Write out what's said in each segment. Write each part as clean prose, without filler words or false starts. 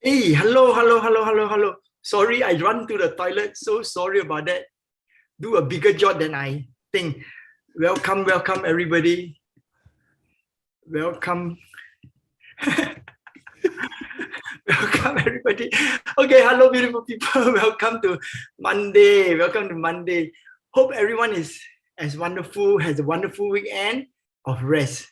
Hey, hello. Sorry, I run to the toilet. So sorry about that. Do a bigger job than I think. Welcome, everybody. Welcome. Welcome, everybody. Okay, hello, beautiful people. Welcome to Monday. Hope everyone is as wonderful, has a wonderful weekend of rest.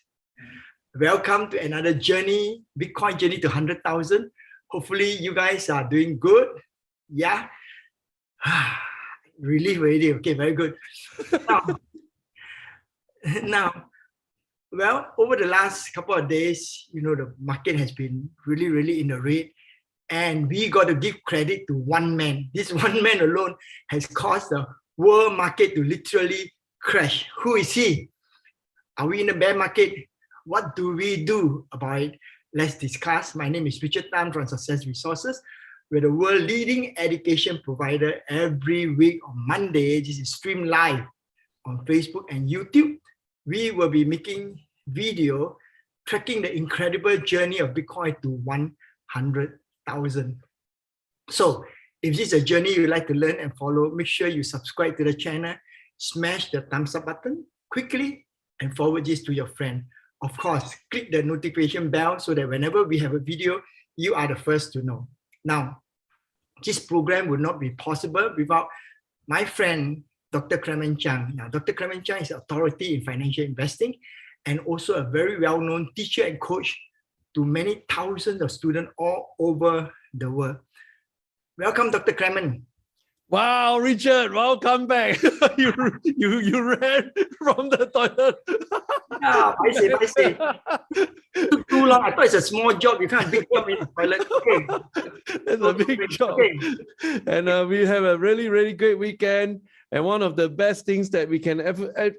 Welcome to another journey, Bitcoin journey to 100,000. Hopefully you guys are doing good. Yeah. Relief already. Okay, very good. Now, well, over the last couple of days, the market has been really in the red. And we got to give credit to one man. This one man alone has caused the world market to literally crash. Who is he? Are we in a bear market? What do we do about it? Let's discuss. My name is Richard Tam from Success Resources. We're the world leading education provider. Every week on Monday, this is streamed live on Facebook and YouTube. We will be making video tracking the incredible journey of Bitcoin to 100,000. So if this is a journey you like to learn and follow, make sure you subscribe to the channel, smash the thumbs up button quickly, and forward this to your friend. Of course, click the notification bell so that whenever we have a video, you are the first to know. Now, this program would not be possible without my friend, Dr. Clemen Chiang. Now, Dr. Clemen Chiang is an authority in financial investing and also a very well-known teacher and coach to many thousands of students all over the world. Welcome, Dr. Clemen. Wow, Richard, welcome back. you ran from the toilet. Yeah, I say. Took too long. I thought it's a small job. You can't big job in the toilet. Okay. It's a big job. Okay. And we have a really great weekend. And one of the best things that we can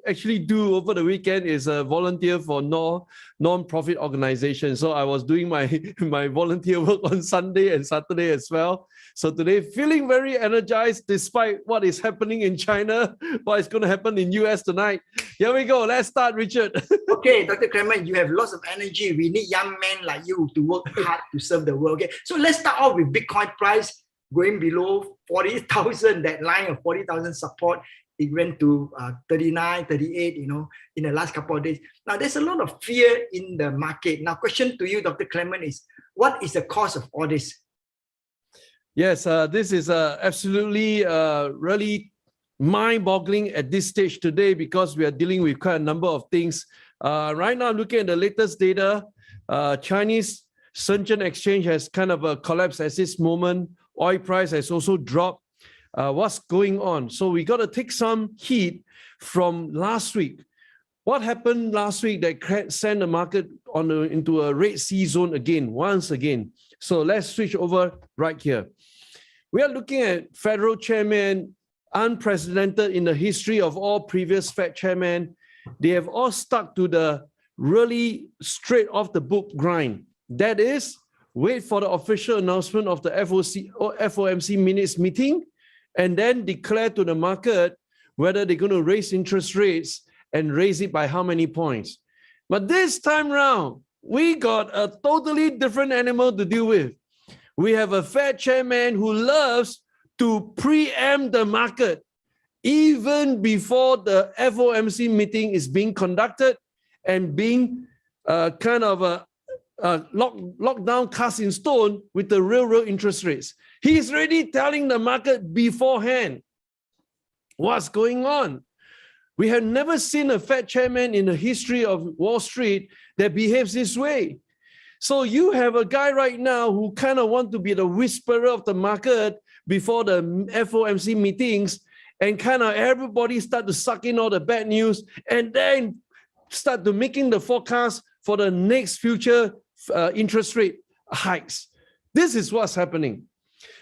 actually do over the weekend is volunteer for non-profit organizations. So I was doing my volunteer work on Sunday and Saturday as well. So today, feeling very energized despite what is happening in China, what is going to happen in US tonight. Here we go. Let's start, Richard. Okay, Dr. Clemen, you have lots of energy. We need young men like you to work hard to serve the world. Okay, so let's start off with Bitcoin price going below 40,000, that line of 40,000 support. It went to 39, 38, in the last couple of days. Now, there's a lot of fear in the market. Now, question to you, Dr. Clemen, is what is the cause of all this? Yes, this is absolutely really mind-boggling at this stage today because we are dealing with quite a number of things. Right now, looking at the latest data, Chinese Shenzhen exchange has kind of collapsed at this moment. Oil price has also dropped. What's going on? So we got to take some heat from last week. What happened last week that sent the market into a red sea zone once again? So let's switch over right here. We are looking at federal chairman, unprecedented in the history of all previous Fed chairmen. They have all stuck to the really straight off the book grind. That is, wait for the official announcement of the FOMC minutes meeting and then declare to the market whether they're going to raise interest rates and raise it by how many points. But this time around, we got a totally different animal to deal with. We have a Fed chairman who loves to preempt the market even before the FOMC meeting is being conducted and being lockdown cast in stone with the real interest rates. He's already telling the market beforehand what's going on. We have never seen a Fed chairman in the history of Wall Street that behaves this way. So you have a guy right now who kind of want to be the whisperer of the market before the FOMC meetings, and kind of everybody start to suck in all the bad news and then start to making the forecast for the next future interest rate hikes. This is what's happening.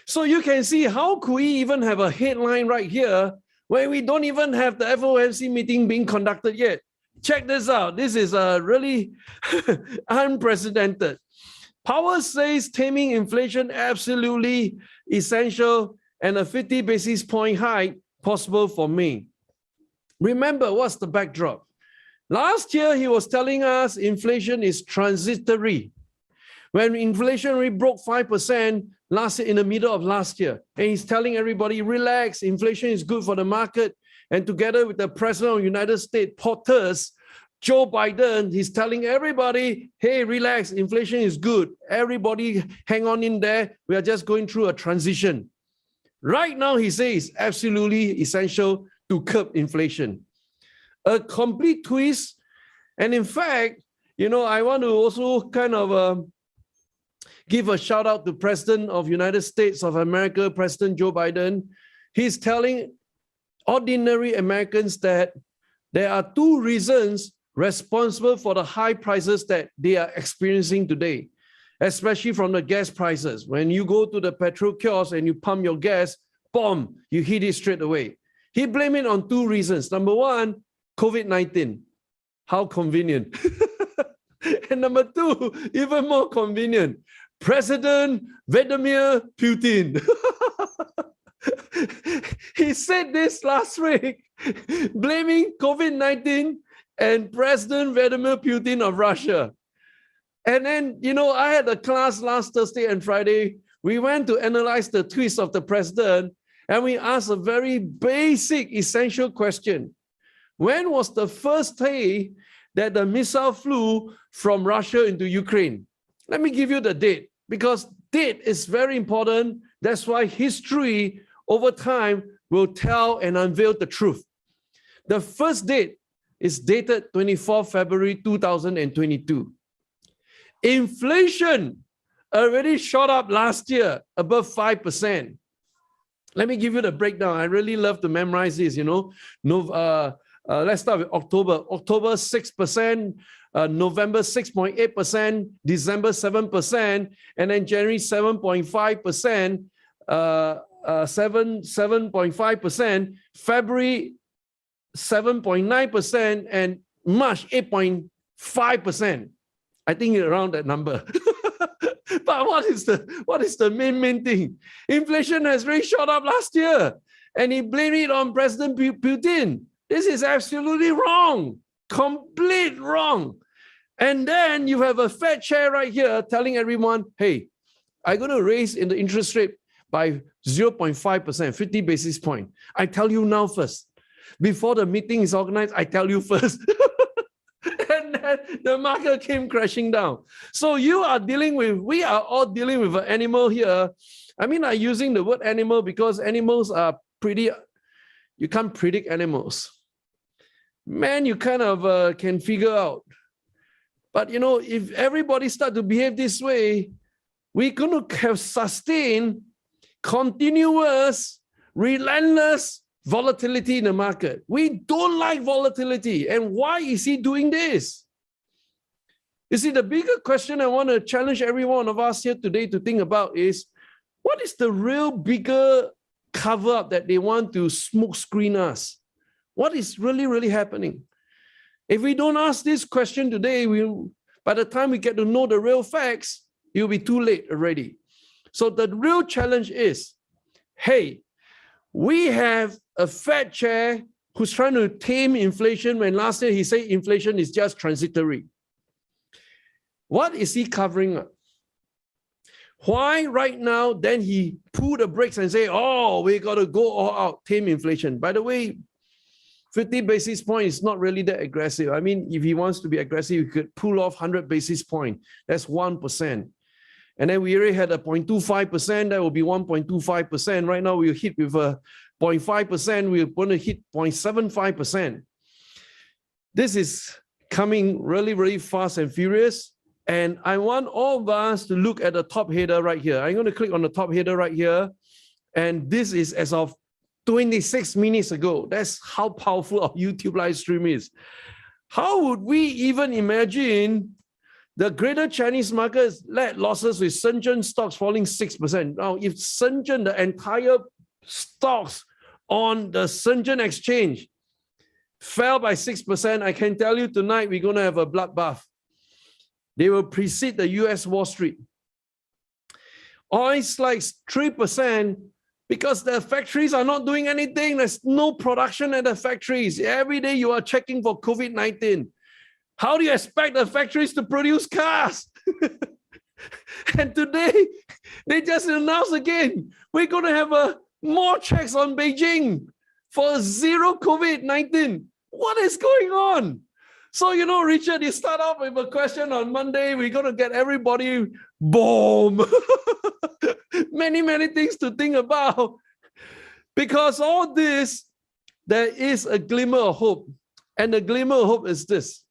So you can see, how could we even have a headline right here when we don't even have the FOMC meeting being conducted yet? Check this out. This is really unprecedented. Powell says taming inflation absolutely essential and a 50 basis point hike possible for May. Remember, what's the backdrop? Last year, he was telling us inflation is transitory. when inflation rate broke 5% last year, in the middle of last year. And he's telling everybody, relax, inflation is good for the market. And together with the President of the United States, Porters, Joe Biden, he's telling everybody, hey, relax, inflation is good. Everybody hang on in there. We are just going through a transition. Right now, he says, absolutely essential to curb inflation. A complete twist. And in fact, you know, I want to also kind of give a shout out to President of United States of America, President Joe Biden. He's telling ordinary Americans that there are two reasons responsible for the high prices that they are experiencing today, especially from the gas prices. When you go to the petrol kiosk and you pump your gas, boom, you hit it straight away. He blamed it on two reasons. Number one, COVID-19. How convenient. And number two, even more convenient, President Vladimir Putin. He said this last week, blaming COVID-19 and President Vladimir Putin of Russia. And then, you know, I had a class last Thursday and Friday. We went to analyze the tweets of the president, and we asked a very basic, essential question. When was the first day that the missile flew from Russia into Ukraine? Let me give you the date, because date is very important. That's why history over time will tell and unveil the truth. The first date is dated 24 February 2022. Inflation already shot up last year above 5%. Let me give you the breakdown. I really love to memorize this, you know. Let's start with October. October 6%, November 6.8%, December 7%, and then January 7.5%, 7.5%, February 7.9%, and March 8.5%. I think around that number. But what is the main thing? Inflation has really shot up last year, and he blamed it on President Putin. This is absolutely wrong, complete wrong. And then you have a Fed chair right here telling everyone, hey, I'm going to raise in the interest rate by 0.5%, 50 basis points. I tell you now first. Before the meeting is organized, I tell you first. And then the market came crashing down. So we are all dealing with an animal here. I mean, I'm using the word animal because animals are you can't predict animals. Man, you kind of can figure out. But you know, if everybody start to behave this way, we're going to have sustained continuous, relentless volatility in the market. We don't like volatility. And why is he doing this? You see, the bigger question I want to challenge every one of us here today to think about is, what is the real bigger cover-up that they want to smoke screen us? What is really happening? If we don't ask this question today, by the time we get to know the real facts, it will be too late already. So the real challenge is, hey, we have a Fed chair who's trying to tame inflation when last year he said inflation is just transitory. What is he covering up? Why right now then he pulled the brakes and say, oh, we got to go all out, tame inflation. By the way, 50 basis points is not really that aggressive. I mean, if he wants to be aggressive, he could pull off 100 basis points. That's 1%. And then we already had a 0.25%, that will be 1.25%. Right now, we'll hit with a 0.5%, we're going to hit 0.75%. This is coming really fast and furious. And I want all of us to look at the top header right here. I'm going to click on the top header right here. And this is as of 26 minutes ago. That's how powerful our YouTube live stream is. How would we even imagine the greater Chinese markets led losses with Shenzhen stocks falling 6%? Now, if Shenzhen, the entire stocks on the Shenzhen exchange fell by 6%, I can tell you tonight we're going to have a bloodbath. They will precede the US Wall Street. Oil slides 3% because the factories are not doing anything. There's no production at the factories. Every day you are checking for COVID-19. How do you expect the factories to produce cars? And today, they just announced again, we're going to have more checks on Beijing for zero COVID-19. What is going on? So, Richard, you start off with a question on Monday. We're going to get everybody, boom. Many, many things to think about. Because all this, there is a glimmer of hope. And the glimmer of hope is this.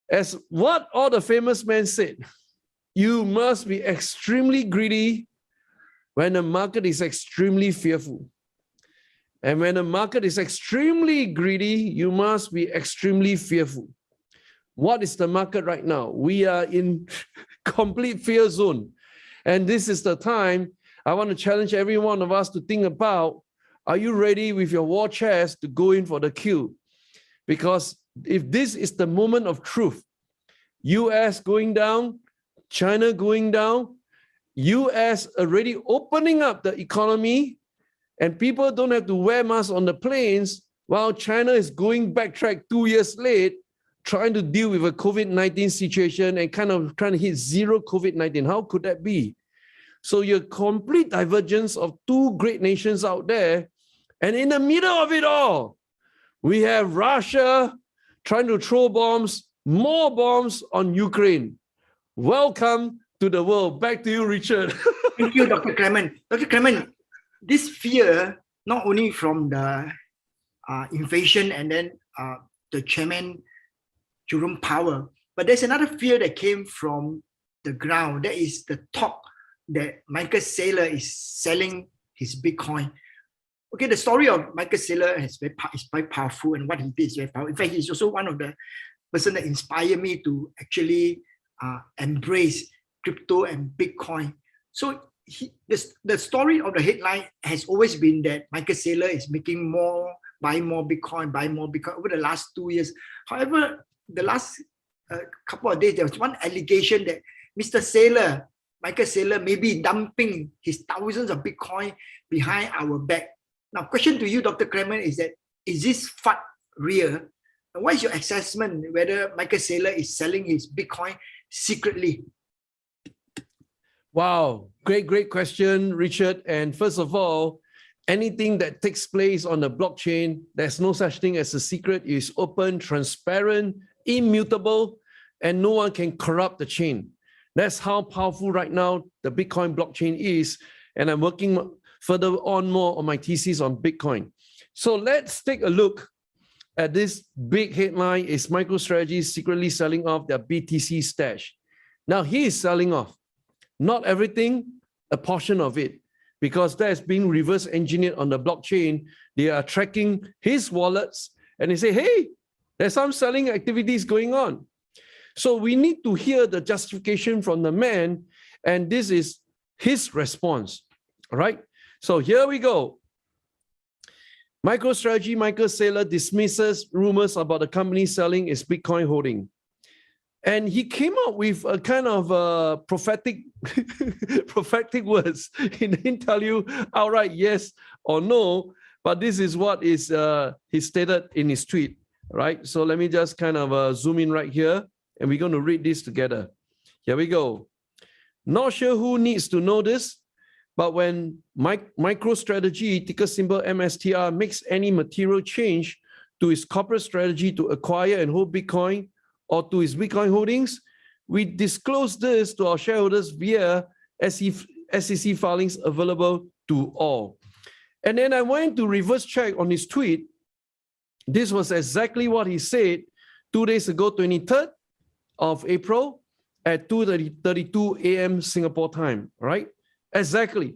As what all the famous men said, you must be extremely greedy when the market is extremely fearful. And when the market is extremely greedy, you must be extremely fearful. What is the market right now? We are in complete fear zone. And this is the time I want to challenge every one of us to think about, are you ready with your war chest to go in for the kill? Because if this is the moment of truth, US going down, China going down, US already opening up the economy, and people don't have to wear masks on the planes, while China is going backtrack 2 years late, trying to deal with a COVID-19 situation and kind of trying to hit zero COVID-19. How could that be? So your complete divergence of two great nations out there, and in the middle of it all, we have Russia trying to throw bombs, more bombs on Ukraine. Welcome to the world. Back to you, Richard. Thank you, Dr. Clemen. Dr. Clemen, this fear, not only from the invasion and then the chairman, Jerome Powell, but there's another fear that came from the ground. That is the talk that Michael Saylor is selling his Bitcoin. Okay, the story of Michael Saylor is very powerful, and what he did is very powerful. In fact, he's also one of the person that inspired me to actually embrace crypto and Bitcoin. So the story of the headline has always been that Michael Saylor is buying more Bitcoin over the last 2 years. However, the last couple of days, there was one allegation that Michael Saylor may be dumping his thousands of Bitcoin behind our back. Now, question to you, Dr. Clemen, is this FUD real? And what is your assessment whether Michael Saylor is selling his Bitcoin secretly? Wow, great question, Richard. And first of all, anything that takes place on the blockchain, there's no such thing as a secret. It's open, transparent, immutable, and no one can corrupt the chain. That's how powerful right now the Bitcoin blockchain is. And I'm working further on more on my thesis on Bitcoin. So let's take a look at this big headline. Is MicroStrategy secretly selling off their BTC stash? Now he is selling off, not everything, a portion of it, because that has been reverse engineered on the blockchain. They are tracking his wallets and they say, hey, there's some selling activities going on. So we need to hear the justification from the man, and this is his response. All right. So here we go. MicroStrategy, Michael Saylor dismisses rumors about the company selling its Bitcoin holding. And he came up with a kind of prophetic words. He didn't tell you outright yes or no, but this is what is he stated in his tweet, right? So let me just kind of zoom in right here, and we're going to read this together. Here we go. Not sure who needs to know this, but when MicroStrategy, ticker symbol MSTR, makes any material change to its corporate strategy to acquire and hold Bitcoin or to its Bitcoin holdings, we disclose this to our shareholders via SEC filings available to all. And then I went to reverse check on his tweet. This was exactly what he said 2 days ago, 23rd of April at 2:32 a.m. Singapore time, right? Exactly.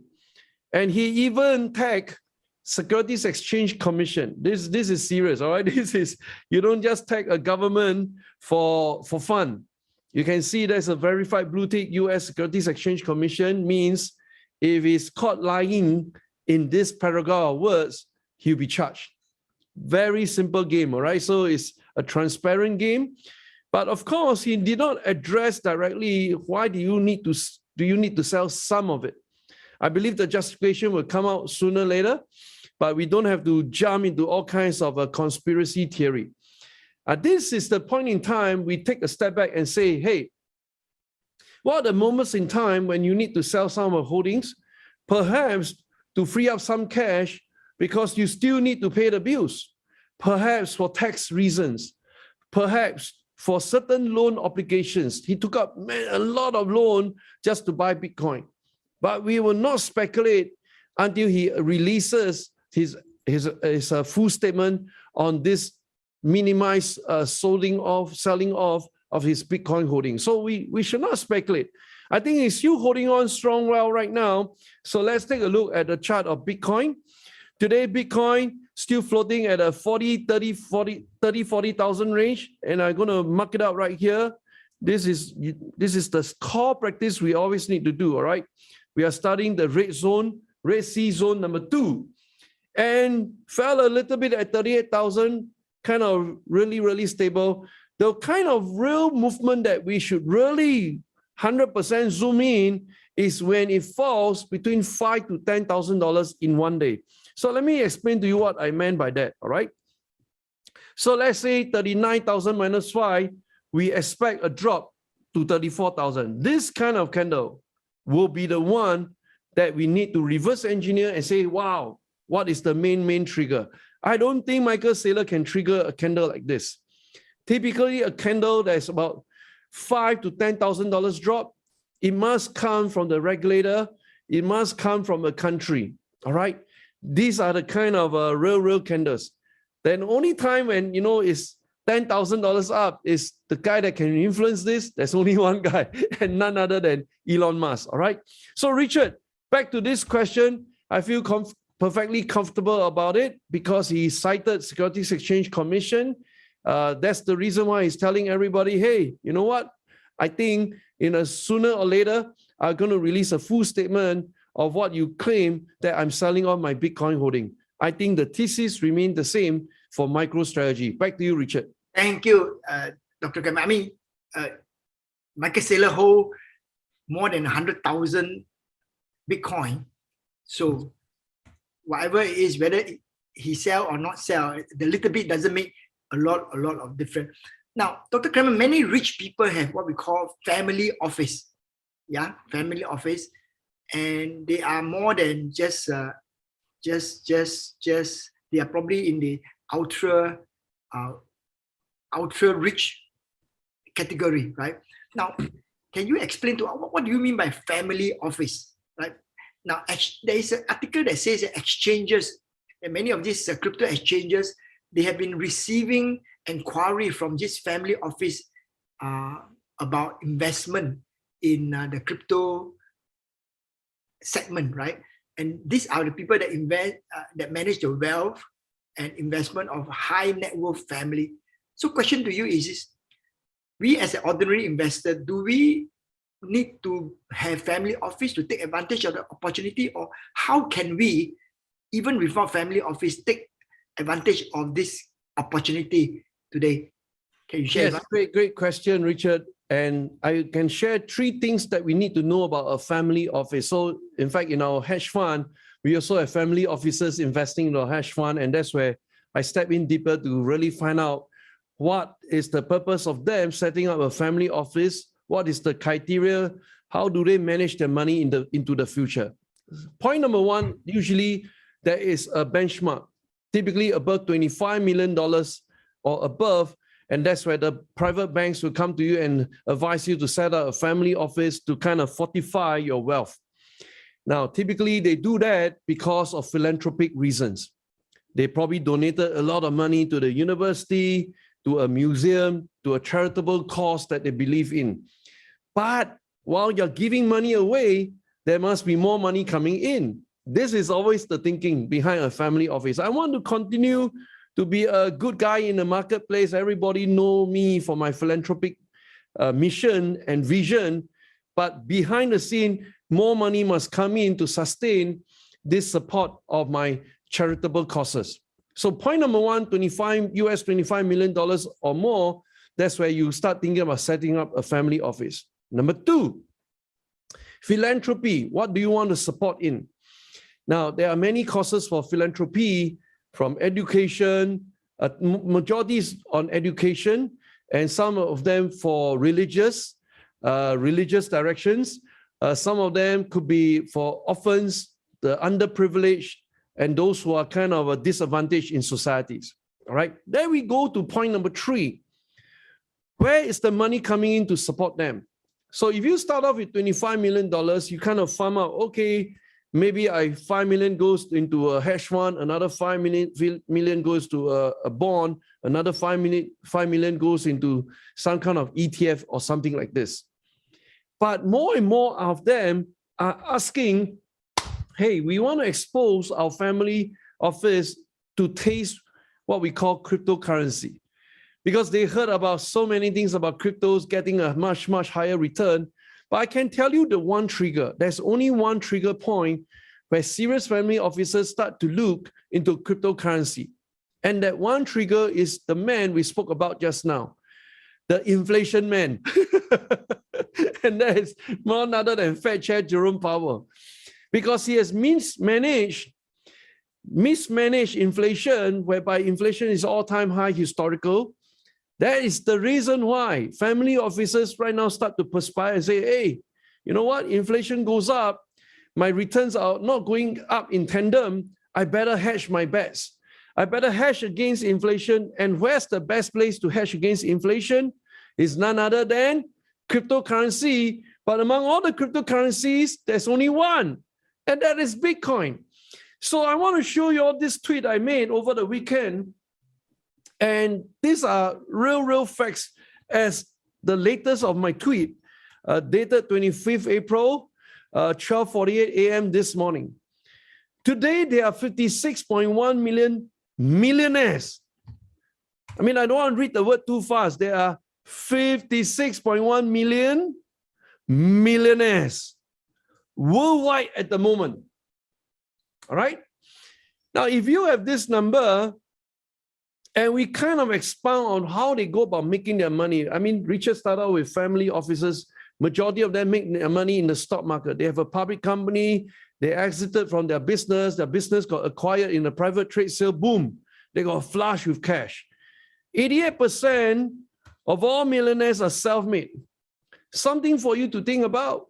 And he even tagged Securities Exchange Commission. This is serious, all right? This is, you don't just tag a government for fun. You can see there's a verified blue tick. US Securities Exchange Commission means if he's caught lying in this paragraph of words, he'll be charged. Very simple game, all right? So it's a transparent game. But of course, he did not address directly why do you need to sell some of it. I believe the justification will come out sooner or later, but we don't have to jump into all kinds of a conspiracy theory. This is the point in time we take a step back and say, hey, What are the moments in time when you need to sell some of holdings, perhaps to free up some cash because you still need to pay the bills, perhaps for tax reasons, perhaps for certain loan obligations. He took up a lot of loan just to buy Bitcoin. But we will not speculate until he releases his full statement on this minimized selling off of his Bitcoin holding. So we should not speculate. I think he's still holding on strong well right now. So let's take a look at the chart of Bitcoin. Today, Bitcoin still floating at a 40,000 range. And I'm going to mark it out right here. This is the core practice we always need to do, all right? We are starting the red sea zone number 2. And fell a little bit at 38,000, kind of really stable. The kind of real movement that we should really 100% zoom in is when it falls between $5,000 to $10,000 in one day. So let me explain to you what I meant by that, all right? So let's say 39,000 minus 5, we expect a drop to 34,000. This kind of candle will be the one that we need to reverse engineer and say, wow, what is the main trigger? I don't think Michael Saylor can trigger a candle like this. Typically, a candle that's about $5,000 to $10,000 drop, it must come from the regulator. It must come from a country, all right? These are the kind of real candles. Then only time when, you know, it's $10,000 up is the guy that can influence this. There's only one guy and none other than Elon Musk, all right? So Richard, back to this question, I feel perfectly comfortable about it because he cited Securities Exchange Commission. That's the reason why he's telling everybody, hey, you know what? I think sooner or later, I'm going to release a full statement of what you claim that I'm selling on my Bitcoin holding. I think the thesis remain the same for MicroStrategy. Back to you, Richard. Thank you, Dr. Clemen. I mean, Michael Saylor hold more than 100,000 Bitcoin. So whatever it is, whether he sell or not sell, the little bit doesn't make a lot of difference. Now, Dr. Clemen, many rich people have what we call family office. Yeah, family office. And they are more than just they are probably in the ultra rich category, right? Now, can you explain to us what do you mean by family office, right? Now, there is an article that says that exchanges, and many of these crypto exchanges, they have been receiving inquiry from this family office about investment in the crypto segment, right? And these are the people that invest, that manage the wealth and investment of high net worth family. So question to you is this, we as an ordinary investor, do we need to have family office to take advantage of the opportunity, or how can we, even without family office, take advantage of this opportunity today? Can you share? Yes, great question, Richard. And I can share 3 things that we need to know about a family office. So in fact, in our hedge fund, we also have family officers investing in our hedge fund. And that's where I step in deeper to really find out what is the purpose of them setting up a family office, what is the criteria, how do they manage their money into the future. Point number 1, usually there is a benchmark, typically above $25 million or above. And that's where the private banks will come to you and advise you to set up a family office to kind of fortify your wealth. Now, typically they do that because of philanthropic reasons. They probably donated a lot of money to the university, to a museum, to a charitable cause that they believe in. But while you're giving money away, there must be more money coming in. This is always the thinking behind a family office. I want to continue to be a good guy in the marketplace. Everybody know me for my philanthropic mission and vision, but behind the scene, more money must come in to sustain this support of my charitable causes. So point number 1, $25 million or more, that's where you start thinking about setting up a family office. Number 2, philanthropy. What do you want to support in? Now, there are many causes for philanthropy, from education, majority is on education, and some of them for religious, religious directions. Some of them could be for orphans, the underprivileged, and those who are kind of a disadvantaged in societies. All right. Then we go to point number 3. Where is the money coming in to support them? So if you start off with $25 million, you kind of farm out, okay, maybe 5 million goes into a hedge fund, another 5 million goes to a bond, another 5 million goes into some kind of ETF or something like this. But more and more of them are asking, hey, we want to expose our family office to taste what we call cryptocurrency, because they heard about so many things about cryptos getting a much, much higher return. But I can tell you the one trigger. There's only one trigger point where serious family officers start to look into cryptocurrency. And that one trigger is the man we spoke about just now, the inflation man. And that is none other than Fed Chair Jerome Powell. Because he has mismanaged inflation, whereby inflation is all-time high historical. That is the reason why family officers right now start to perspire and say, hey, you know what? Inflation goes up. My returns are not going up in tandem. I better hedge my bets. I better hedge against inflation. And where's the best place to hedge against inflation? Is none other than cryptocurrency. But among all the cryptocurrencies, there's only one, and that is Bitcoin. So I want to show you all this tweet I made over the weekend. And these are real facts as the latest of my tweet, dated 25th April, 12:48 a.m. this morning. Today, there are 56.1 million millionaires. I mean, I don't want to read the word too fast. There are 56.1 million millionaires worldwide at the moment. All right? Now, if you have this number, and we kind of expound on how they go about making their money. I mean, Richard started out with family offices. Majority of them make their money in the stock market. They have a public company. They exited from their business. Their business got acquired in a private trade sale. Boom. They got flush with cash. 88% of all millionaires are self-made. Something for you to think about.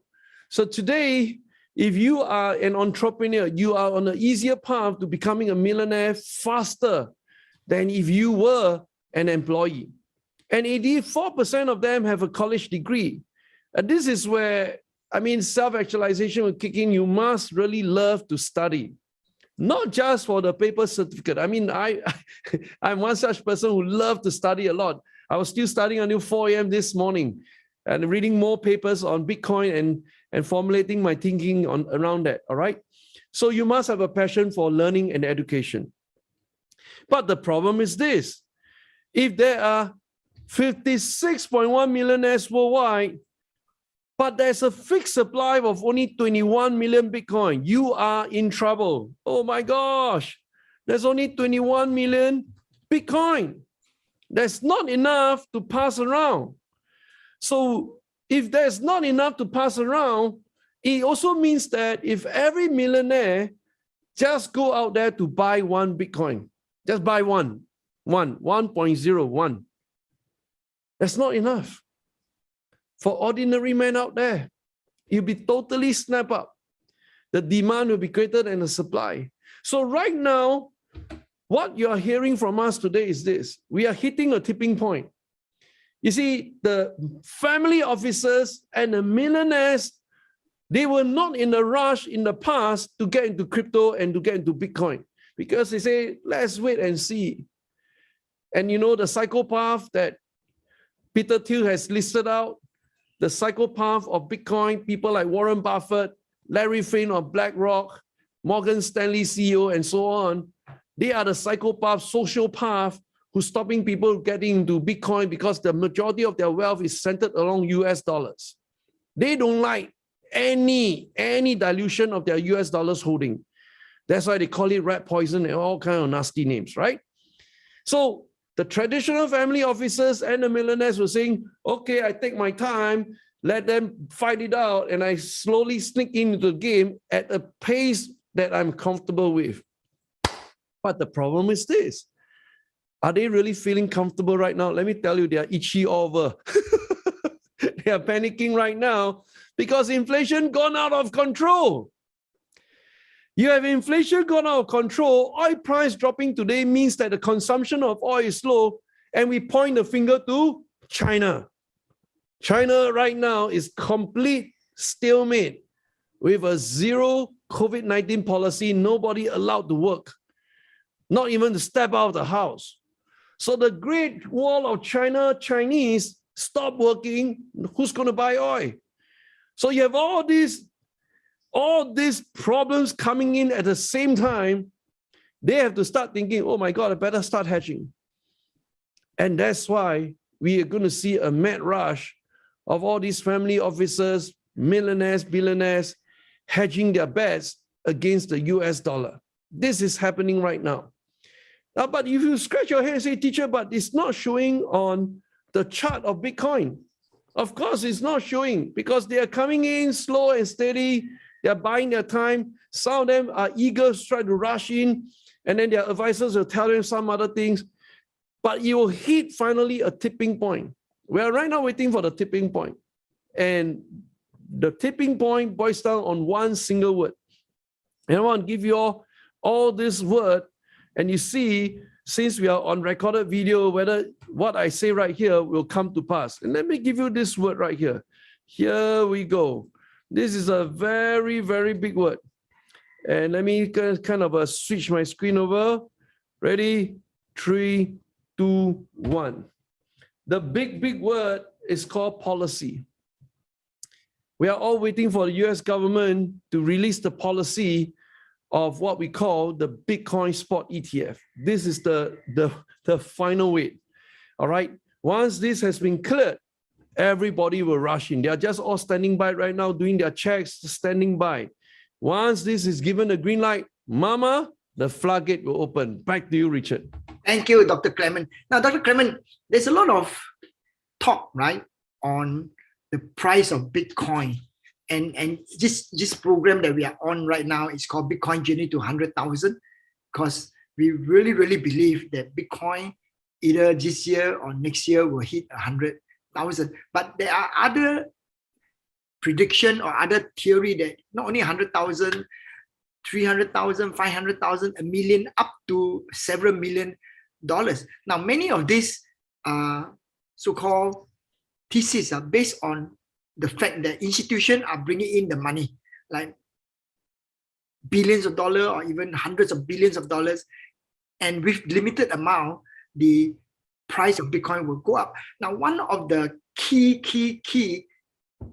So today, if you are an entrepreneur, you are on an easier path to becoming a millionaire faster than if you were an employee. And 84% of them have a college degree. And this is where, I mean, self-actualization will kick in. You must really love to study, not just for the paper certificate. I mean, I'm one such person who loved to study a lot. I was still studying until 4 a.m. this morning and reading more papers on Bitcoin and formulating my thinking around that, all right? So you must have a passion for learning and education. But the problem is this: if there are 56.1 millionaires worldwide, but there's a fixed supply of only 21 million Bitcoin, you are in trouble. Oh my gosh, there's only 21 million Bitcoin. That's not enough to pass around. So if there's not enough to pass around, it also means that if every millionaire just go out there to buy one Bitcoin, just buy 1.01. That's not enough. For ordinary men out there, you'll be totally snapped up. The demand will be greater than the supply. So right now, what you are hearing from us today is this: we are hitting a tipping point. You see, the family officers and the millionaires, they were not in a rush in the past to get into crypto and to get into Bitcoin, because they say, let's wait and see. And you know, the psychopath that Peter Thiel has listed out, the psychopath of Bitcoin, people like Warren Buffett, Larry Fink of BlackRock, Morgan Stanley CEO, and so on, they are the psychopath, sociopath who's stopping people getting into Bitcoin because the majority of their wealth is centered along US dollars. They don't like any dilution of their US dollars holding. That's why they call it rat poison and all kinds of nasty names, right? So the traditional family officers and the millionaires were saying, okay, I take my time, let them fight it out, and I slowly sneak into the game at a pace that I'm comfortable with. But the problem is this: are they really feeling comfortable right now? Let me tell you, they are itchy all over. They are panicking right now because inflation gone out of control. You have inflation gone out of control. Oil price dropping today means that the consumption of oil is low, and we point the finger to China. China right now is complete stalemate with a zero COVID-19 policy, nobody allowed to work, not even to step out of the house. So the Great Wall of China, Chinese, stop working, who's going to buy oil? So you have all these problems coming in at the same time. They have to start thinking, oh my God, I better start hedging. And that's why we are going to see a mad rush of all these family officers, millionaires, billionaires, hedging their bets against the US dollar. This is happening right now. But if you scratch your head and say, teacher, but it's not showing on the chart of Bitcoin. Of course, it's not showing because they are coming in slow and steady. They're buying their time. Some of them are eager to try to rush in, and then their advisors will tell them some other things. But you will hit finally a tipping point. We are right now waiting for the tipping point. And the tipping point boils down on one single word. And I want to give you all this word, and you see, since we are on recorded video, whether what I say right here will come to pass. And let me give you this word right here. Here we go. This is a very, very big word. And let me kind of switch my screen over. Ready? 3, 2, 1. The big word is called policy. We are all waiting for the US government to release the policy of what we call the Bitcoin spot ETF. This is the final weight. All right. Once this has been cleared, everybody will rush in. They are just all standing by right now, doing their checks, standing by. Once this is given a green light, mama, the floodgate will open. Back to you, Richard. Thank you, Dr. Clemen. Now, Dr. Clemen, there's a lot of talk, right, on the price of Bitcoin. And this program that we are on right now is called Bitcoin Journey to 100,000, because we really, really believe that Bitcoin either this year or next year will hit 100,000. But there are other prediction or other theory that not only 100,000, 300,000, 500,000, a million, up to several $million. Now, many of these so-called theses are based on the fact that institutions are bringing in the money, like billions of dollars or even hundreds of billions of dollars. And with limited amount, the price of Bitcoin will go up. Now, one of the key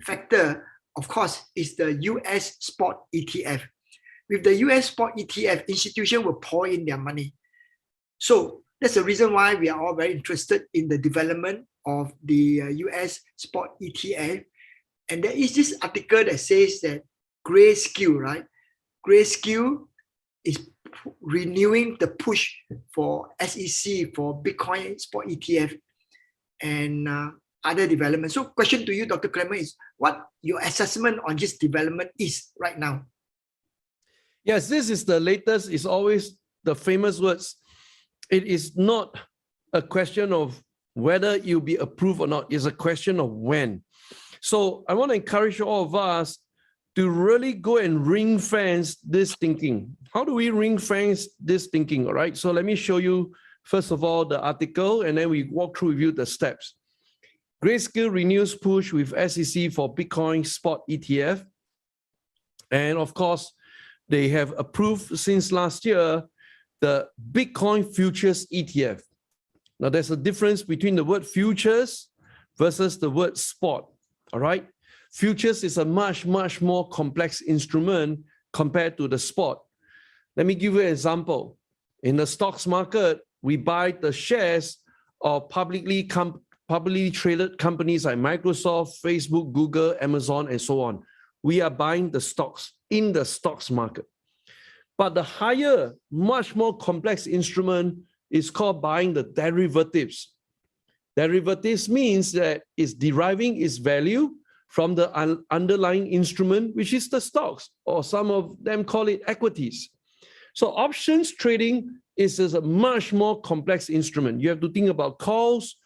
factor, of course, is the US spot ETF. With the US spot ETF, institutions will pour in their money. So that's the reason why we are all very interested in the development of the US spot ETF. And there is this article that says that Grayscale, right? Grayscale is renewing the push for SEC for Bitcoin spot ETF and other developments. So question to you, Dr. Clemen, is what your assessment on this development is right now? Yes, this is the latest. It's always the famous words. It is not a question of whether you'll be approved or not. It's a question of when. So I want to encourage all of us to really go and ring fence this thinking. How do we ring fence this thinking? All right. So let me show you, first of all, the article, and then we walk through with you the steps. Grayscale renews push with SEC for Bitcoin spot ETF. And of course, they have approved since last year the Bitcoin futures ETF. Now, there's a difference between the word futures versus the word spot. All right. Futures is a much more complex instrument compared to the spot. Let me give you an example. In the stocks market, we buy the shares of publicly traded companies like Microsoft, Facebook, Google, Amazon, and so on. We are buying the stocks in the stocks market. But the higher, much more complex instrument is called buying the derivatives. Derivatives means that it's deriving its value from the underlying instrument, which is the stocks, or some of them call it equities. So options trading is a much more complex instrument. You have to think about calls,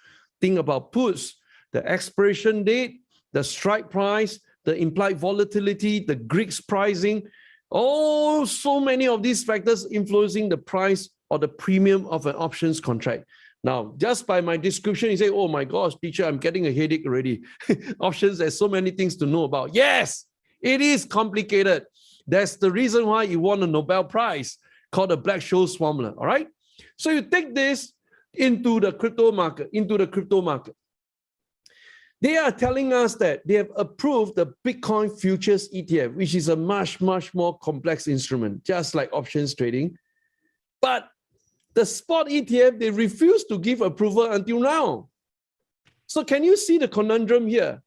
think about puts, the expiration date, the strike price, the implied volatility, the Greeks pricing, so many of these factors influencing the price or the premium of an options contract. Now, just by my description, you say, oh my gosh, teacher, I'm getting a headache already. Options, there's so many things to know about. Yes, it is complicated. That's the reason why you won a Nobel Prize called the Black-Scholes formula, all right? So you take this into the crypto market, They are telling us that they have approved the Bitcoin futures ETF, which is a much, much more complex instrument, just like options trading. But the spot ETF, they refuse to give approval until now. So can you see the conundrum here?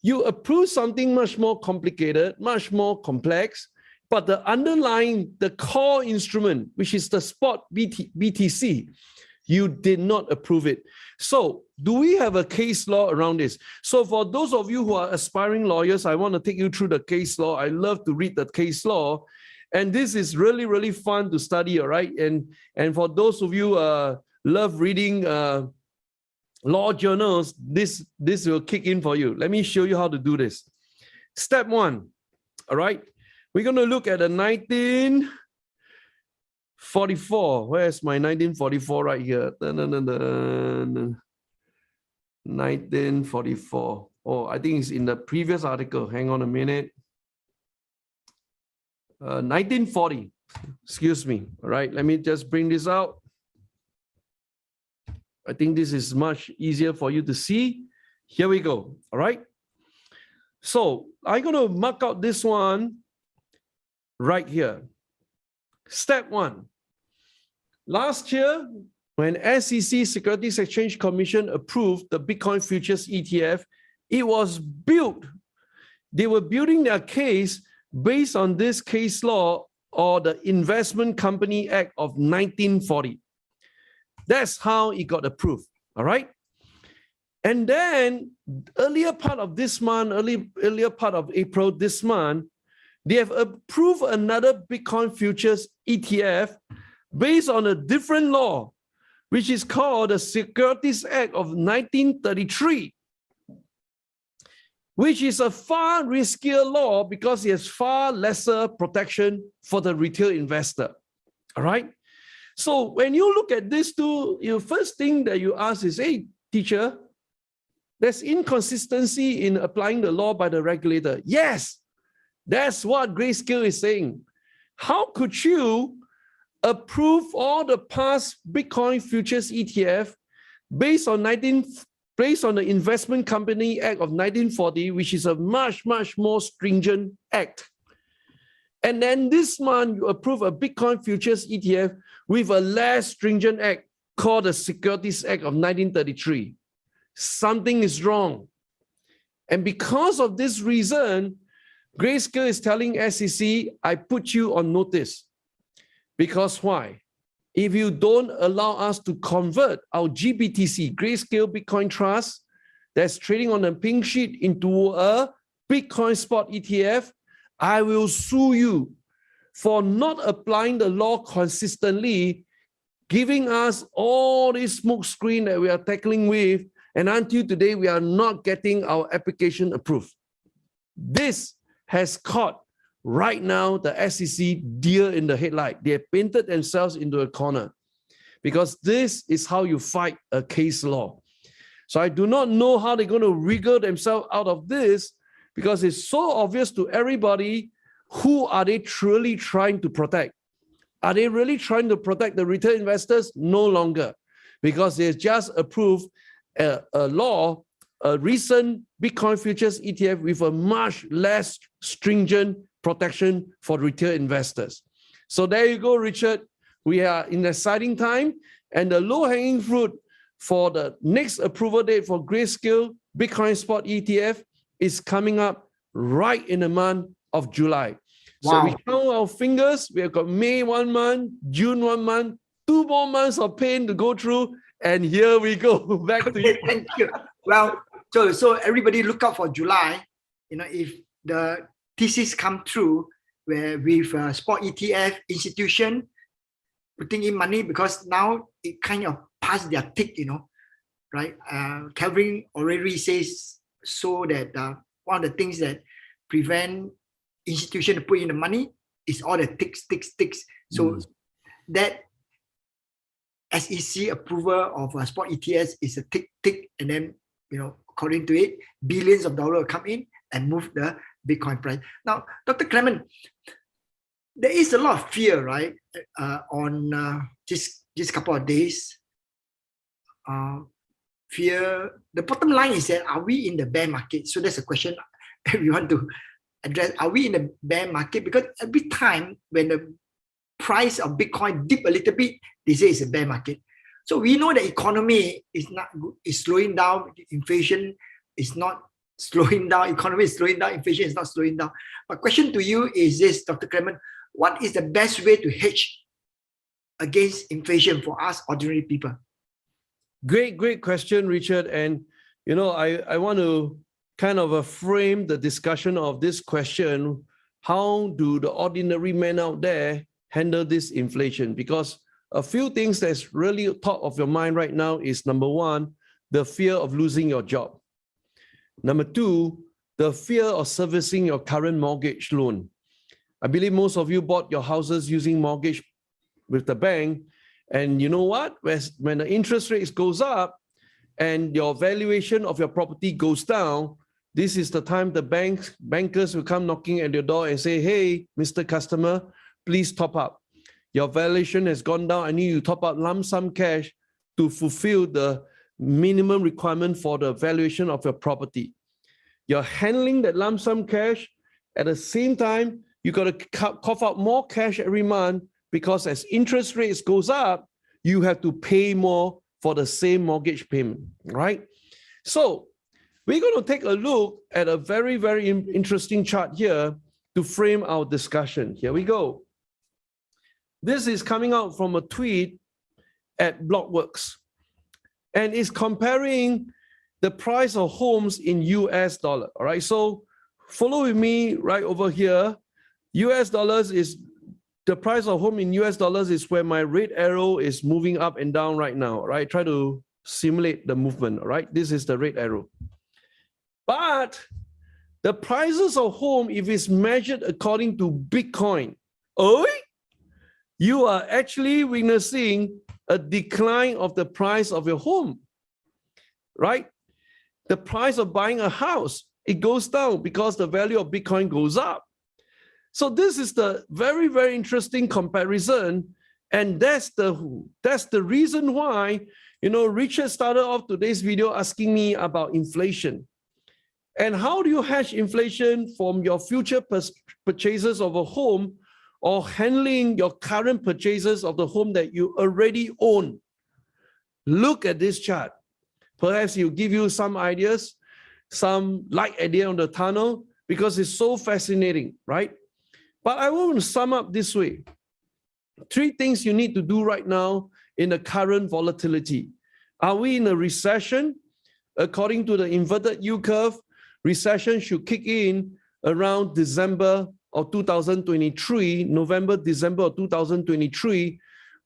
You approve something much more complicated, much more complex, but the underlying, the core instrument, which is the spot BTC, you did not approve it. So do we have a case law around this? So for those of you who are aspiring lawyers, I want to take you through the case law. I love to read the case law. And this is really, really fun to study, all right? And for those of you love reading law journals, this will kick in for you. Let me show you how to do this. Step one, all right? We're going to look at the 1944. Where's my 1944 right here? 1944. Oh, I think it's in the previous article. Hang on a minute. 1940, excuse me. All right, let me just bring this out. I think this is much easier for you to see. Here we go. All right. So I'm going to mark out this one right here. Step one. Last year, when SEC Securities Exchange Commission approved the Bitcoin futures ETF, it was built. They were building their case based on this case law or the Investment Company Act of 1940. That's how it got approved, all right? And then earlier part of this month, earlier part of April this month, they have approved another Bitcoin futures ETF based on a different law, which is called the Securities Act of 1933. Which is a far riskier law because it has far lesser protection for the retail investor. All right? So when you look at these two, the first thing that you ask is, hey, teacher, there's inconsistency in applying the law by the regulator. Yes, that's what Grayscale is saying. How could you approve all the past Bitcoin futures ETF based on the Investment Company Act of 1940, which is a much, much more stringent act. And then this month, you approve a Bitcoin futures ETF with a less stringent act called the Securities Act of 1933. Something is wrong. And because of this reason, Grayscale is telling SEC, I put you on notice. Because why? If you don't allow us to convert our GBTC, Grayscale Bitcoin Trust, that's trading on a pink sheet into a Bitcoin spot ETF, I will sue you for not applying the law consistently, giving us all this smoke screen that we are tackling with, and until today, we are not getting our application approved. This has caught right now the SEC deer in the headlight. They have painted themselves into a corner because this is how you fight a case law. So I do not know how they're going to wriggle themselves out of this because it's so obvious to everybody. Who are they truly trying to protect? Are they really trying to protect the retail investors? No longer, because they just approved a law, a recent Bitcoin futures ETF with a much less stringent protection for retail investors. So there you go, Richard. We are in an exciting time, and the low-hanging fruit for the next approval date for Grayscale Bitcoin Spot ETF is coming up right in the month of July. Wow. So we count our fingers. We have got May 1 month, June 1 month, 2 more months of pain to go through, and here we go. Back to you. Thank you. Well, so everybody look out for July. You know, if the thesis come through, where with spot ETF institution putting in money, because now it kind of passed their tick, you know, right? Calvin already says so that one of the things that prevent institution to put in the money is all the ticks. So that SEC approval of a spot ETS is a tick, and then, according to it, billions of dollars will come in and move the Bitcoin price. Now, Dr. Clemen, there is a lot of fear, right, on this couple of days. Fear. The bottom line is that, are we in the bear market? So that's a question we want to address. Are we in the bear market? Because every time when the price of Bitcoin dip a little bit, they say it's a bear market. So we know the economy is slowing down. Inflation is not slowing down. Economy is slowing down. Inflation is not slowing down. My question to you is this, Dr. Clemen: what is the best way to hedge against inflation for us ordinary people? Great question, Richard. And I want to kind of frame the discussion of this question. How do the ordinary men out there handle this inflation? Because a few things that's really top of your mind right now is, number one, the fear of losing your job. Number two, the fear of servicing your current mortgage loan. I believe most of you bought your houses using mortgage with the bank. And you know what? When the interest rates goes up and your valuation of your property goes down, this is the time the bankers will come knocking at your door and say, hey, Mr. Customer, please top up. Your valuation has gone down. I need you to top up lump sum cash to fulfill the minimum requirement for the valuation of your property. You're handling that lump sum cash. At the same time, you got to cough out more cash every month, because as interest rates goes up, you have to pay more for the same mortgage payment, right? So we're going to take a look at a very, very interesting chart here to frame our discussion. Here we go. This is coming out from a tweet at Blockworks, and it's comparing the price of homes in US dollar. All right, so follow with me right over here. US dollars is the price of home in US dollars is where my red arrow is moving up and down right now. Right, try to simulate the movement. All right, this is the red arrow. But the prices of home, if it's measured according to Bitcoin, you are actually witnessing a decline of the price of your home, right? The price of buying a house, it goes down because the value of Bitcoin goes up. So this is the very, very interesting comparison. And that's the reason why, Richard started off today's video asking me about inflation. And how do you hedge inflation from your future purchases of a home, or handling your current purchases of the home that you already own? Look at this chart. Perhaps it'll give you some ideas, some light at the end of the tunnel, because it's so fascinating, right? But I want to sum up this way. 3 things you need to do right now in the current volatility. Are we in a recession? According to the inverted yield curve, recession should kick in around December of 2023, November, December of 2023,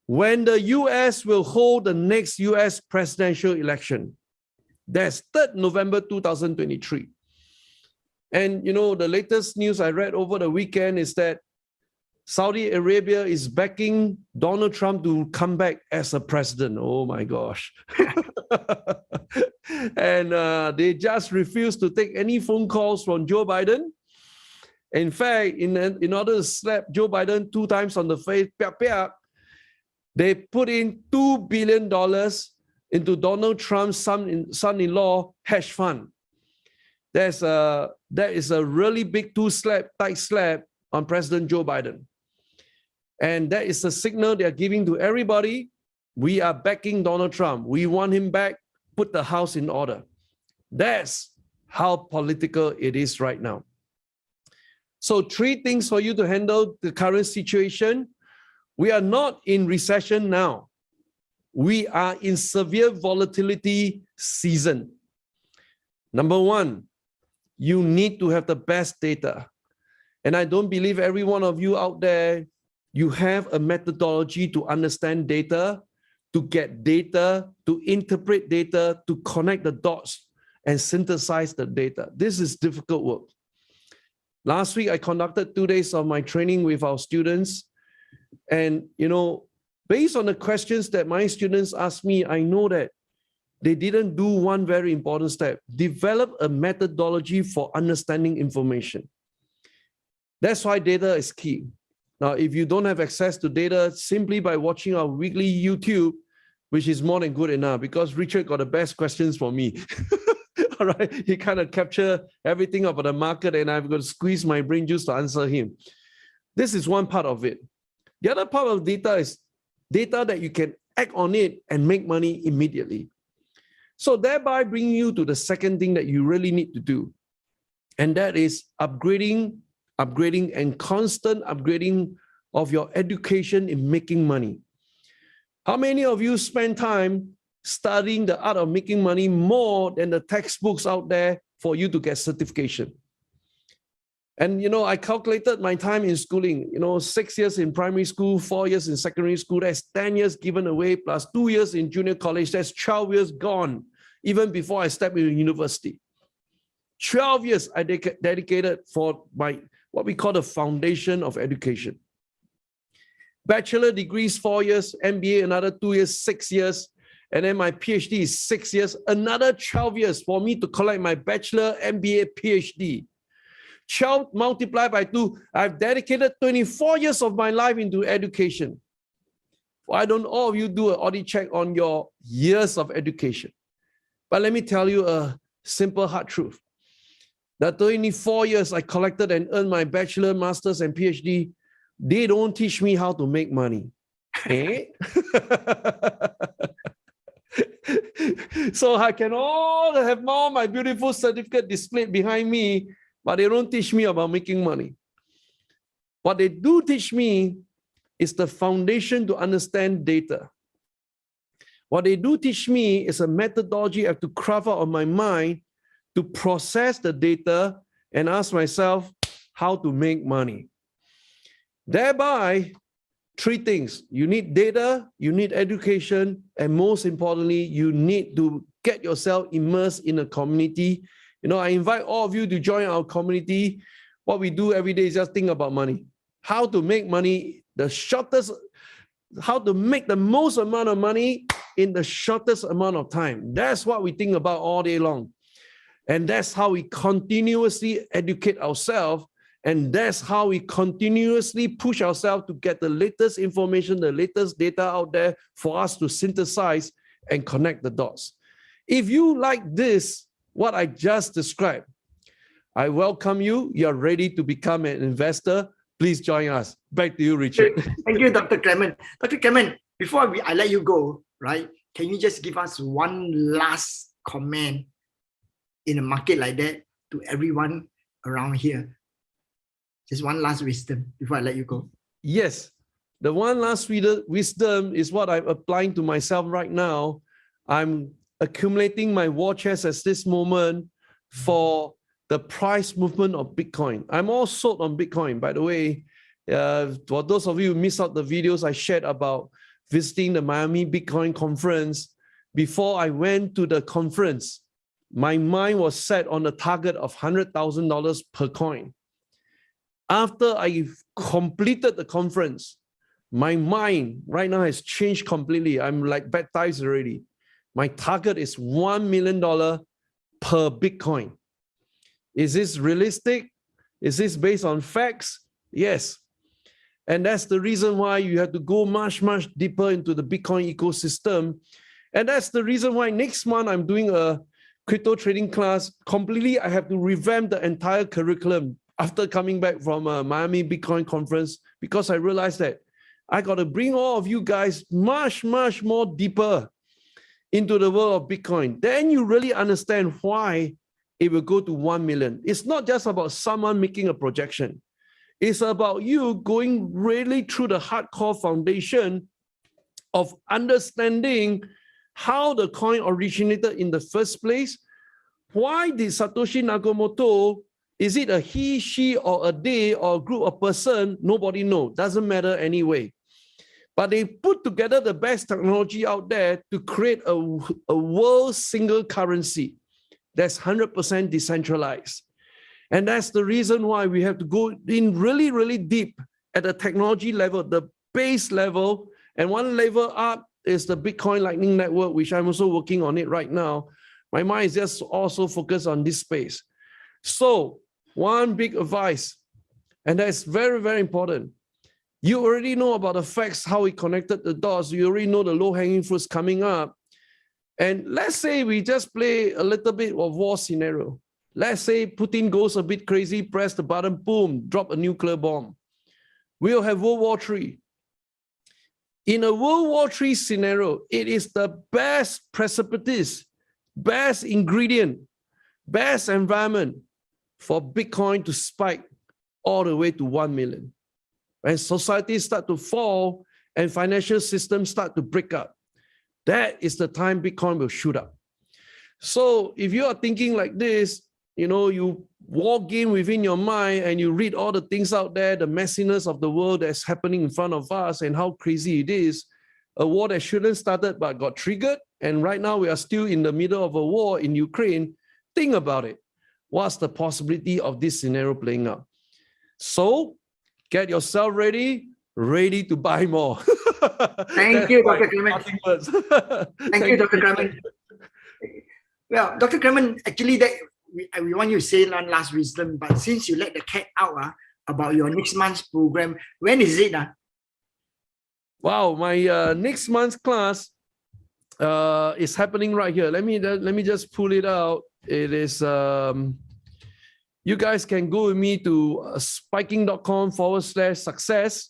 when the US will hold the next US presidential election. That's 3rd November 2023. And the latest news I read over the weekend is that Saudi Arabia is backing Donald Trump to come back as a president. Oh my gosh. And they just refuse to take any phone calls from Joe Biden. In fact, in order to slap Joe Biden 2 times on the face, they put in $2 billion into Donald Trump's son-in-law hedge fund. That is a really big tight slap on President Joe Biden. And that is a signal they are giving to everybody. We are backing Donald Trump. We want him back. Put the house in order. That's how political it is right now. So 3 things for you to handle the current situation. We are not in recession now. We are in severe volatility season. Number 1, you need to have the best data. And I don't believe every one of you out there, you have a methodology to understand data, to get data, to interpret data, to connect the dots, and synthesize the data. This is difficult work. Last week, I conducted 2 days of my training with our students. And, based on the questions that my students asked me, I know that they didn't do one very important step: develop a methodology for understanding information. That's why data is key. Now, if you don't have access to data, simply by watching our weekly YouTube, which is more than good enough, because Richard got the best questions for me. All right, he kind of captured everything about the market, and I've got to squeeze my brain juice to answer him. This is one part of it. The other part of data is data that you can act on it and make money immediately. So thereby bringing you to the second thing that you really need to do, and that is upgrading, and constant upgrading of your education in making money. How many of you spend time studying the art of making money more than the textbooks out there for you to get certification? And, I calculated my time in schooling, 6 years in primary school, 4 years in secondary school, that's 10 years given away, plus 2 years in junior college, that's 12 years gone, even before I stepped into university. 12 years I dedicated for my, what we call the foundation of education. Bachelor degrees, 4 years, MBA, another 2 years, 6 years. And then my PhD is 6 years, another 12 years for me to collect my bachelor, MBA, PhD. 12 multiplied by 2, I've dedicated 24 years of my life into education. Why don't all of you do an audit check on your years of education? But let me tell you a simple hard truth. The 24 years I collected and earned my bachelor, master's, and PhD, they don't teach me how to make money. Eh? So I can all have all my beautiful certificate displayed behind me, but they don't teach me about making money. What they do teach me is the foundation to understand data. What they do teach me is a methodology I have to craft out of my mind to process the data and ask myself how to make money. Thereby, 3 things: you need data, you need education, and most importantly, you need to get yourself immersed in a community. I invite all of you to join our community. What we do every day is just think about money. How to make money how to make the most amount of money in the shortest amount of time. That's what we think about all day long. And that's how we continuously educate ourselves. And that's how we continuously push ourselves to get the latest information, the latest data out there for us to synthesize and connect the dots. If you like this, what I just described, I welcome you. You're ready to become an investor. Please join us. Back to you, Richard. Thank you, Dr. Clemen. Dr. Clemen, before I let you go, right? Can you just give us one last comment in a market like that to everyone around here? Just one last wisdom before I let you go. Yes. The one last wisdom is what I'm applying to myself right now. I'm accumulating my war chest at this moment for the price movement of Bitcoin. I'm all sold on Bitcoin, by the way. For those of you who missed out the videos I shared about visiting the Miami Bitcoin conference, before I went to the conference, my mind was set on a target of $100,000 per coin. After I completed the conference, my mind right now has changed completely. I'm like baptized already. My target is $1 million per Bitcoin. Is this realistic? Is this based on facts? Yes. And that's the reason why you have to go much, much deeper into the Bitcoin ecosystem. And that's the reason why next month I'm doing a crypto trading class. Completely, I have to revamp the entire curriculum after coming back from a Miami Bitcoin conference, because I realized that I got to bring all of you guys much, much more deeper into the world of Bitcoin. Then you really understand why it will go to 1 million. It's not just about someone making a projection. It's about you going really through the hardcore foundation of understanding how the coin originated in the first place. Why did Satoshi Nakamoto, is it a he, she, or a they, or a group of person? Nobody knows. Doesn't matter anyway. But they put together the best technology out there to create a world single currency. that's 100% decentralized. And that's the reason why we have to go in really, really deep at the technology level, the base level. And one level up is the Bitcoin Lightning Network, which I'm also working on it right now. My mind is just also focused on this space. So one big advice, and that's very, very important. You already know about the facts, how we connected the dots. You already know the low-hanging fruits coming up. And let's say we just play a little bit of war scenario. Let's say Putin goes a bit crazy, press the button, boom, drop a nuclear bomb. We'll have World War III. In a World War III scenario, it is the best precipice, best ingredient, best environment for Bitcoin to spike all the way to 1 million. When societies start to fall and financial systems start to break up, that is the time Bitcoin will shoot up. So if you are thinking like this, you know, you walk in within your mind and you read all the things out there, the messiness of the world that's happening in front of us and how crazy it is, a war that shouldn't started but got triggered, and right now we are still in the middle of a war in Ukraine. Think about it. What's the possibility of this scenario playing out? So get yourself ready to buy more. Thank you, Dr. Clemen. Thank you, Dr. Clemen. Well, Dr. Clemen, actually, that we want you to say one last wisdom, but since you let the cat out about your next month's program, when is it? Wow, my next month's class is happening right here. Let me just pull it out. It is, you guys can go with me to spiking.com/success.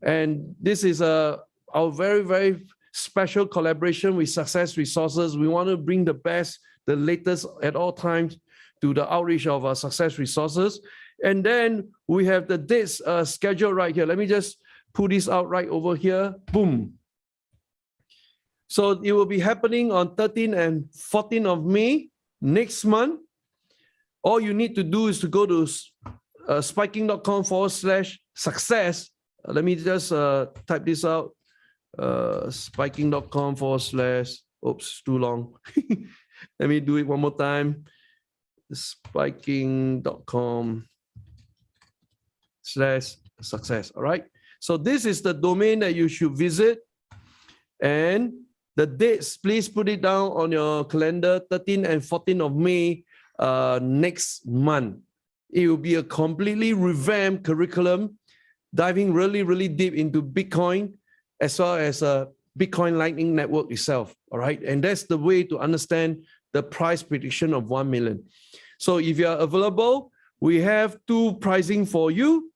And this is our very, very special collaboration with Success Resources. We want to bring the best, the latest at all times to the outreach of our Success Resources. And then we have the dates scheduled right here. Let me just pull this out right over here. Boom. So it will be happening on 13 and 14 of May next month. All you need to do is to go to spiking.com/success. Let me just type this out. Spiking.com/ oops, too long. Let me do it one more time. Spiking.com/success. All right. So this is the domain that you should visit. And the dates, please put it down on your calendar, 13 and 14 of May next month. It will be a completely revamped curriculum, diving really, really deep into Bitcoin, as well as a Bitcoin Lightning Network itself, all right? And that's the way to understand the price prediction of 1 million. So if you are available, we have two pricing for you.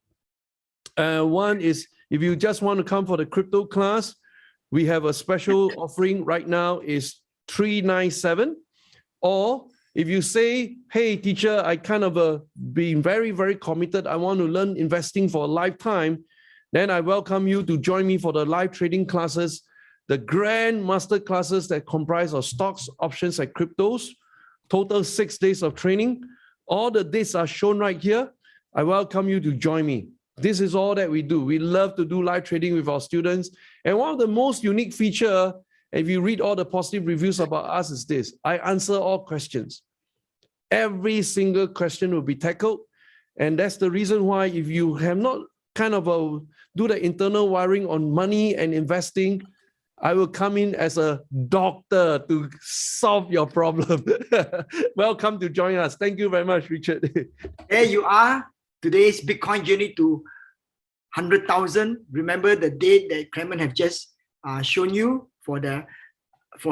One is, if you just want to come for the crypto class, we have a special offering right now is $397. Or if you say, hey, teacher, I kind of been very, very committed. I want to learn investing for a lifetime. Then I welcome you to join me for the live trading classes, the grand master classes that comprise of stocks, options, and cryptos. Total 6 days of training. All the dates are shown right here. I welcome you to join me. This is all that we do. We love to do live trading with our students. And one of the most unique feature, if you read all the positive reviews about us, is this. I answer all questions. Every single question will be tackled. And that's the reason why if you have not kind of do the internal wiring on money and investing, I will come in as a doctor to solve your problem. Welcome to join us. Thank you very much, Richard. There you are. Today's Bitcoin journey to 100,000. Remember the date that Clemen have just shown you for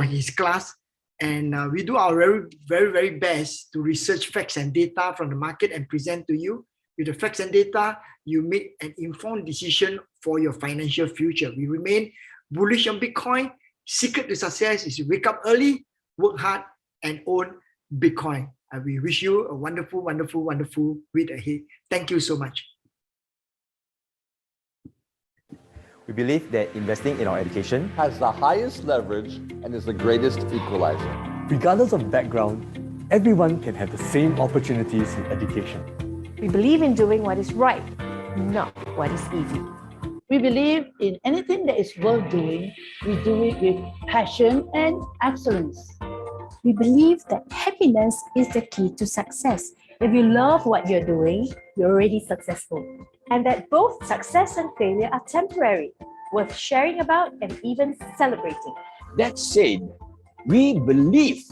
his class. And we do our very best to research facts and data from the market and present to you. With the facts and data, you make an informed decision for your financial future. We remain bullish on Bitcoin. Secret to success is to wake up early, work hard, and own Bitcoin. And we wish you a wonderful, wonderful, wonderful week ahead. Thank you so much. We believe that investing in our education has the highest leverage and is the greatest equalizer. Regardless of background, everyone can have the same opportunities in education. We believe in doing what is right, not what is easy. We believe in anything that is worth doing, we do it with passion and excellence. We believe that happiness is the key to success. If you love what you're doing, you're already successful. And that both success and failure are temporary, worth sharing about and even celebrating. That said, we believe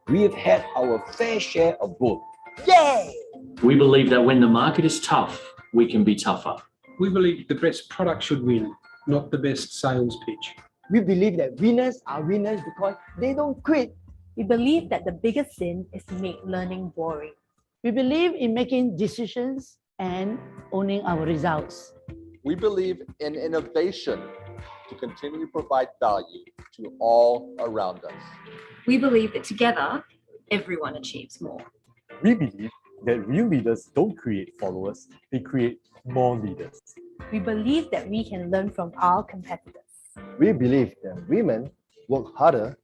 we have had our fair share of both. Yay! We believe that when the market is tough, we can be tougher. We believe the best product should win, not the best sales pitch. We believe that winners are winners because they don't quit. We believe that the biggest sin is to make learning boring. We believe in making decisions and owning our results. We believe in innovation to continue to provide value to all around us. We believe that together, everyone achieves more. We believe that real leaders don't create followers, they create more leaders. We believe that we can learn from our competitors. We believe that women work harder,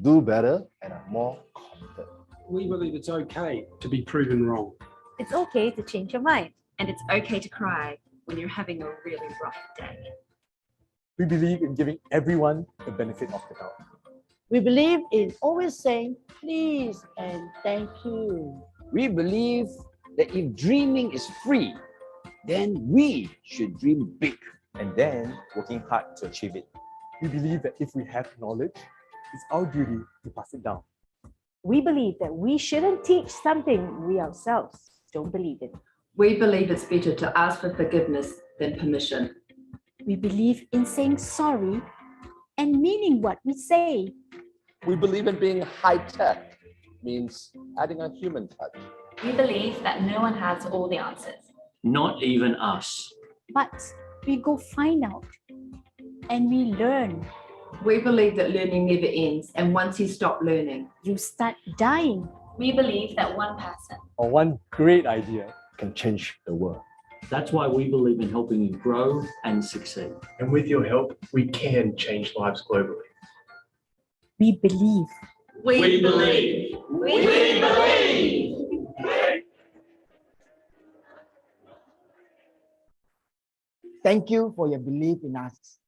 do better, and are more competent. We believe it's okay to be proven wrong. It's okay to change your mind. And it's okay to cry when you're having a really rough day. We believe in giving everyone the benefit of the doubt. We believe in always saying please and thank you. We believe that if dreaming is free, then we should dream big. And then working hard to achieve it. We believe that if we have knowledge, it's our duty to pass it down. We believe that we shouldn't teach something we ourselves don't believe in. We believe it's better to ask for forgiveness than permission. We believe in saying sorry and meaning what we say. We believe in being high-tech, means adding a human touch. We believe that no one has all the answers. Not even us. But we go find out and we learn. We believe that learning never ends, and once you stop learning, you start dying. We believe that one person or one great idea can change the world. That's why we believe in helping you grow and succeed. And with your help, we can change lives globally. We believe. We believe. We believe. Thank you for your belief in us.